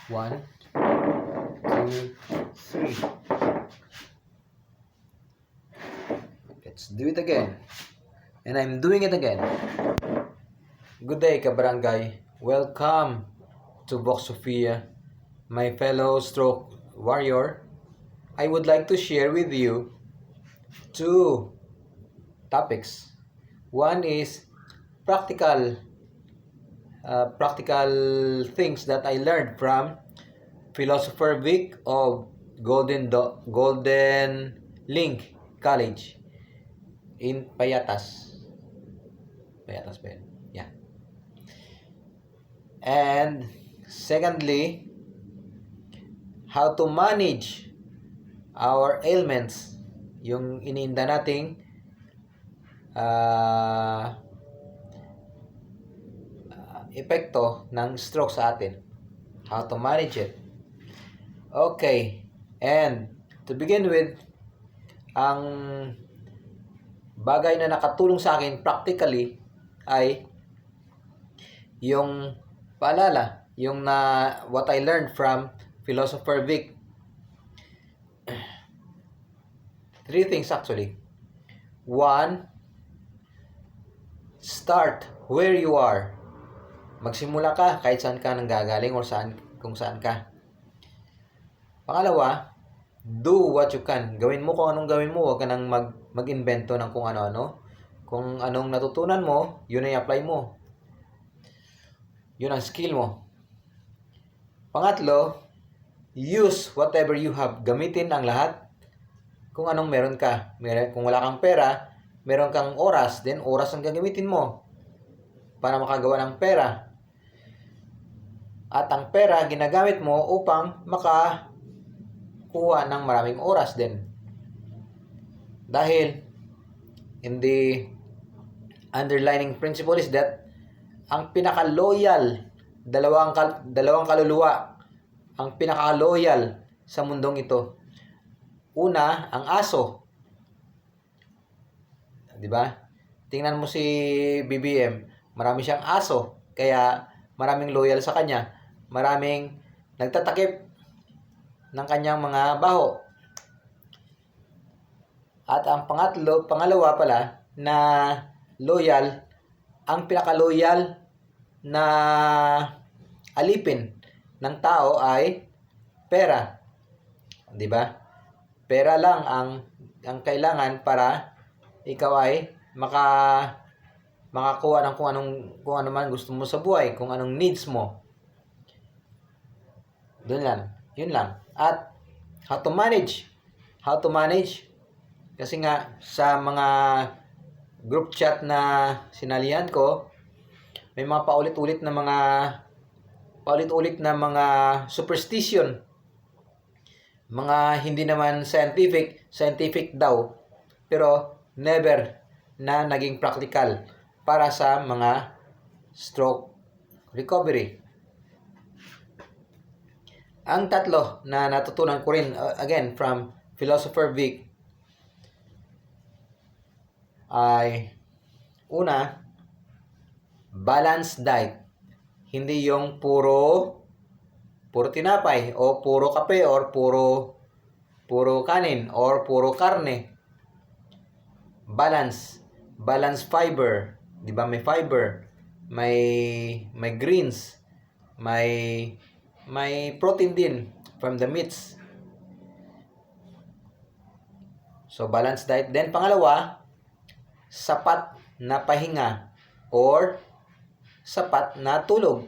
1, 2, 3. Let's do it again. And I'm doing it again. Good day, kabarangay. Welcome to Vox Sophia, my fellow stroke warrior. I would like to share with you two topics. One is practical things that I learned from Philosopher Vic of Golden Link College in Payatas. Payatas ba yun? Yeah. And secondly, how to manage our ailments, yung iniinda nating epekto ng stroke sa atin. How to manage it. Okay. And to begin with, ang bagay na nakatulong sa akin practically ay yung paalala, yung what I learned from Philosopher Vic. 3 things actually. 1, start where you are. Magsimula ka kahit saan ka nanggagaling or kung saan ka. Pangalawa, do what you can. Gawin mo kung anong gawin mo. Huwag ka nang mag-invento ng kung ano-ano. Kung anong natutunan mo, yun ay apply mo. Yun ang skill mo. Pangatlo, use whatever you have. Gamitin ang lahat kung anong meron ka. Kung wala kang pera, meron kang oras, then oras ang gagamitin mo para makagawa ng pera. At ang pera, ginagamit mo upang makakuha ng maraming oras din. Dahil, in the underlining principle is that ang pinaka-loyal, dalawang kaluluwa, ang pinaka-loyal sa mundong ito. Una, ang aso. Diba? Tingnan mo si BBM, marami siyang aso, kaya maraming loyal sa kanya. Maraming nagtatakip ng kanyang mga baho. At ang pangalawa pala na loyal, ang pinaka-loyal na alipin ng tao ay pera. 'Di ba? Pera lang ang kailangan para ikaw ay makakuha ng kung ano man gusto mo sa buhay, kung anong needs mo. Doon lang. Yun lang. At how to manage. Kasi nga sa mga group chat na sinalihan ko, may mga paulit-ulit na mga superstition. Mga hindi naman scientific daw. Pero never na naging practical para sa mga stroke recovery. Ang tatlo na natutunan ko rin, again, from Philosopher Vic, ay una, balanced diet. Hindi yung puro tinapay o puro kape or puro kanin or puro karne. Balance fiber, 'di ba? May fiber, may greens, may protein din from the meats. So balanced diet. Then pangalawa, sapat na pahinga or sapat na tulog.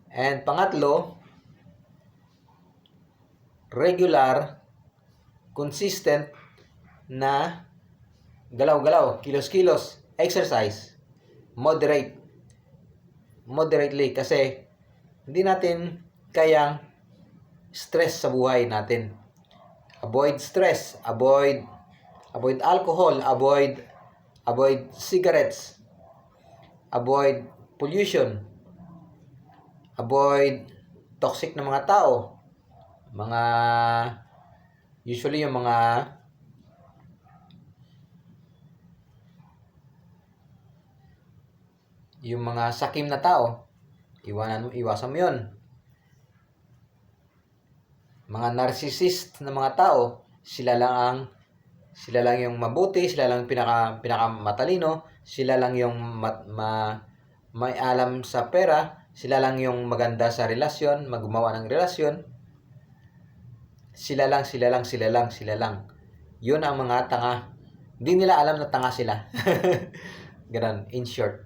And pangatlo, regular, consistent na galaw-galaw, kilos-kilos, exercise, moderately kasi hindi natin kayang stress sa buhay natin. Avoid stress, avoid alcohol, avoid cigarettes, avoid pollution, avoid toxic na mga tao, usually yung mga sakim na tao, Iwasan mo yun. Mga narcissist na mga tao, sila lang yung mabuti, sila lang pinaka matalino, sila lang yung may alam sa pera, sila lang yung maganda sa relasyon, maggumawa ng relasyon. Sila lang. Yun ang mga tanga. Hindi nila alam na tanga sila. Ganon, in short.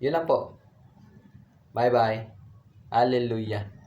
Yun lang po. Bye-bye. Hallelujah.